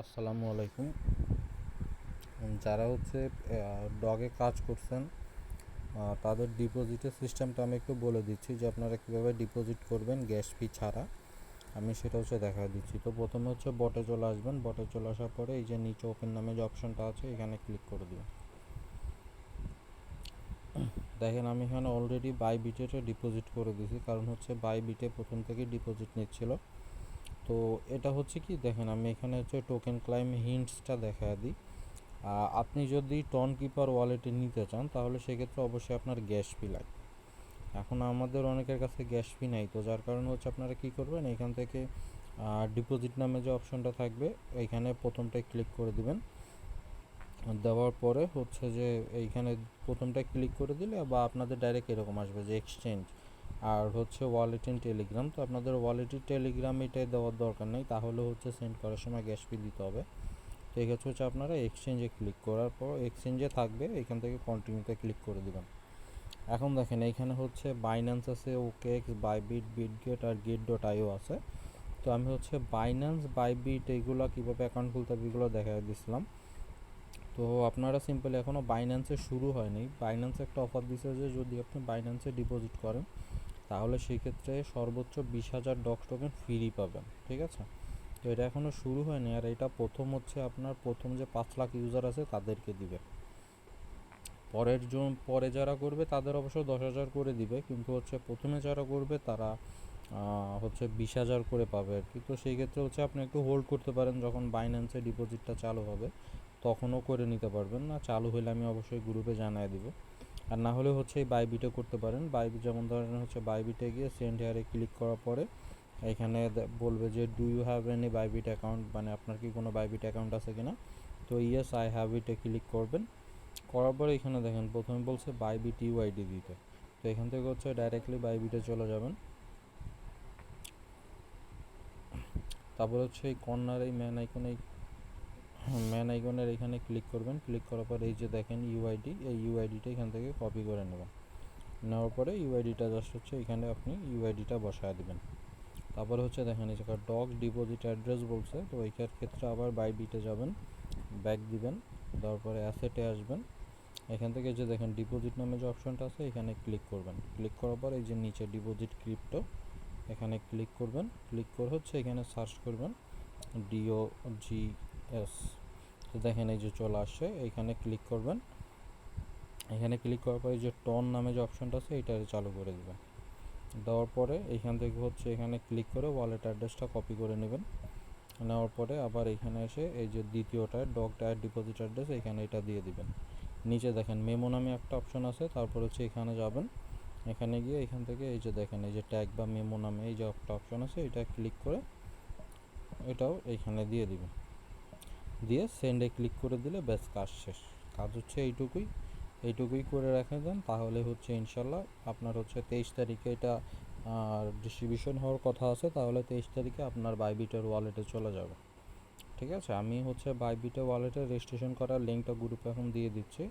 আসসালামু আলাইকুম। যারা ডগে কাজ করছেন তাদের ডিপোজিটের সিস্টেমটা আমি একটু বলে দিচ্ছি যে আপনারা কীভাবে ডিপোজিট করবেন গ্যাস ফি ছাড়া। আমি সেটা দেখা দিচ্ছি। তো প্রথমে বটে চলে আসবেন। বটে চলে আসার পরে এই যে নিচে ওপেন নামে যে অপশনটা আছে এখানে ক্লিক করে দেবেন। দেখেন আমি এখানে অলরেডি বাইবিটে ডিপোজিট করে দিয়েছি, কারণ বাইবিটে প্রথম থেকেই ডিপোজিট নিচ্ছিল। তো এটা কি দেখেন আমি এখানে টোকেন ক্লাইম হিন্টসটা দেখা দিই। আপনি যদি টন কিপার ওয়ালেটে নিতে চান তাহলে সেক্ষেত্রে অবশ্যই আপনার গ্যাস ফি লাগবে। এখন আমাদের অনেকের কাছে গ্যাস ফি নাই, তো যার কারণে আপনারা কি করবেন, এখান থেকে ডিপোজিট নামে যে অপশনটা থাকবে এইখানে প্রথমটায় ক্লিক করে দিবেন। দেওয়ার পরে যে এইখানে প্রথমটায় ক্লিক করে দিলে বা আপনাদের ডাইরেক্ট এরকম আসবে যে এক্সচেঞ্জ আর ওয়ালেট ইন টেলিগ্রাম। তো আপনাদের ওয়ালেট ইন টেলিগ্রাম এটাই দেওয়ার দরকার নেই, তাহলে সেন্ড করার সময় গ্যাস ফি দিতে হবে। তো এক্ষেত্রে আপনারা এক্সচেঞ্জে ক্লিক করার পর এক্সচেঞ্জে থাকবে, এখান থেকে কন্টিনিউতে ক্লিক করে দেবেন। এখন দেখেন এইখানে বাইন্যান্স আছে, ওকেএক্স, বাইবিট, বিটগেট আর গেট.io আছে। তো আমি বাইন্যান্স, বাইবিট এইগুলো কীভাবে অ্যাকাউন্ট খুলতে হবে এগুলো দেখা দিয়েছিলাম। তো আপনারা সিম্পলি এখনও বাইন্যান্সে শুরু হয়নি। বাইন্যান্সে একটা অফার দিচ্ছে যে যদি আপনি বাইন্যান্সে ডিপোজিট করেন তাহলে সেই ক্ষেত্রে সর্বোচ্চ 20,000 ডক্স টোকেন ফ্রি পাবেন। ঠিক আছে, তো এটা এখনও শুরু হয়নি, আর এটা প্রথম আপনার প্রথম যে 5 লাখ ইউজার আছে তাদেরকে দিবে। পরে যারা করবে তাদের অবশ্য 10,000 করে দিবে, কিন্তু প্রথমে যারা করবে তারা 20,000 করে পাবে আর কি। তো সেই ক্ষেত্রে আপনি একটু হোল্ড করতে পারেন, যখন বাইন্যান্সে ডিপোজিটটা চালু হবে তখনও করে নিতে পারবেন। না চালু হলে আমি অবশ্যই গ্রুপে জানিয়ে দিব। আর না হলে এই বাইবিটে করতে পারেন। বাইবিট যেমন ধরেন বাইবিটে গিয়ে সেন্ড হেয়ারে ক্লিক করার পরে এখানে বলবে যে do you have any Bybit account, মানে আপনার কি কোনো বাইবিট অ্যাকাউন্ট আছে কিনা। তো ইয়েস আই হ্যাভ ইটে ক্লিক করবেন। করার পরে এখানে দেখেন প্রথমে বলছে বাইবিট ইউআইডি দিতে। তো এখান থেকে ডাইরেক্টলি বাইবিটে চলে যাবেন। তারপর এই কর্নার এই ম্যান আইকনের এখানে ক্লিক করবেন। ক্লিক করার পর এই যে দেখেন ইউআইডি, এই ইউআইডিটা এখান থেকে কপি করে নেবেন। নেওয়ার পরে ইউআইডিটা জাস্ট এখানে আপনি ইউআইডিটা বসায় দেবেন। তারপর দেখেন এই জায়গায় ডগ ডিপোজিট অ্যাড্রেস বলছে, তো এইটার ক্ষেত্রে আবার বাইবিটে যাবেন, ব্যাক দিবেন, তারপরে অ্যাসেটে আসবেন। এখান থেকে যে দেখেন ডিপোজিট নামে যে অপশনটা আছে এখানে ক্লিক করবেন। ক্লিক করার পর এই যে নিচে ডিপোজিট ক্রিপ্টো এখানে ক্লিক করবেন। ক্লিক করে এখানে সার্চ করবেন DOGS। তো দেখেন এই যে চলে আসছে, এখানে ক্লিক করবেন। এখানে ক্লিক করার পরে যে টন নামে যে অপশনটা আছে এটা চালু করে দেবেন। দেওয়ার পরে এখান থেকে এখানে ক্লিক করে ওয়ালেট অ্যাড্রেসটা কপি করে নেবেন। নেওয়ার পরে আবার এখানে এসে এই যে দ্বিতীয়টা ডগ টায়ার ডিপোজিট অ্যাড্রেস এখানে এটা দিয়ে দিবেন। নিচে দেখেন মেমো নামে একটা অপশন আছে, তারপর এখানে যাবেন। এখানে গিয়ে এখান থেকে এই যে দেখেন এই যে ট্যাগ বা মেমো নামে এই যে একটা অপশন আছে এটা ক্লিক করে এটাও এইখানে দিয়ে দিবেন। দিয়ে সেন্ডে ক্লিক করে দিলে ব্যাস কাজ শেষ। কাজ এইটুকুই করে রেখে দেন, তাহলে ইনশাল্লাহ আপনার 23 তারিখে এটা ডিস্ট্রিবিউশন হওয়ার কথা আছে, তাহলে 23 তারিখে আপনার বাইবিটের ওয়ালেটে চলে যাবে। ঠিক আছে, আমি বাইবিটের ওয়ালেটে রেজিস্ট্রেশন করার লিঙ্কটা গ্রুপে এখন দিয়ে দিচ্ছি।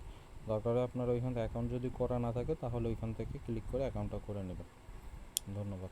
দরকারে আপনার ওইখান থেকে অ্যাকাউন্ট যদি করা না থাকে তাহলে ওইখান থেকে ক্লিক করে অ্যাকাউন্টটা করে নেবেন। ধন্যবাদ।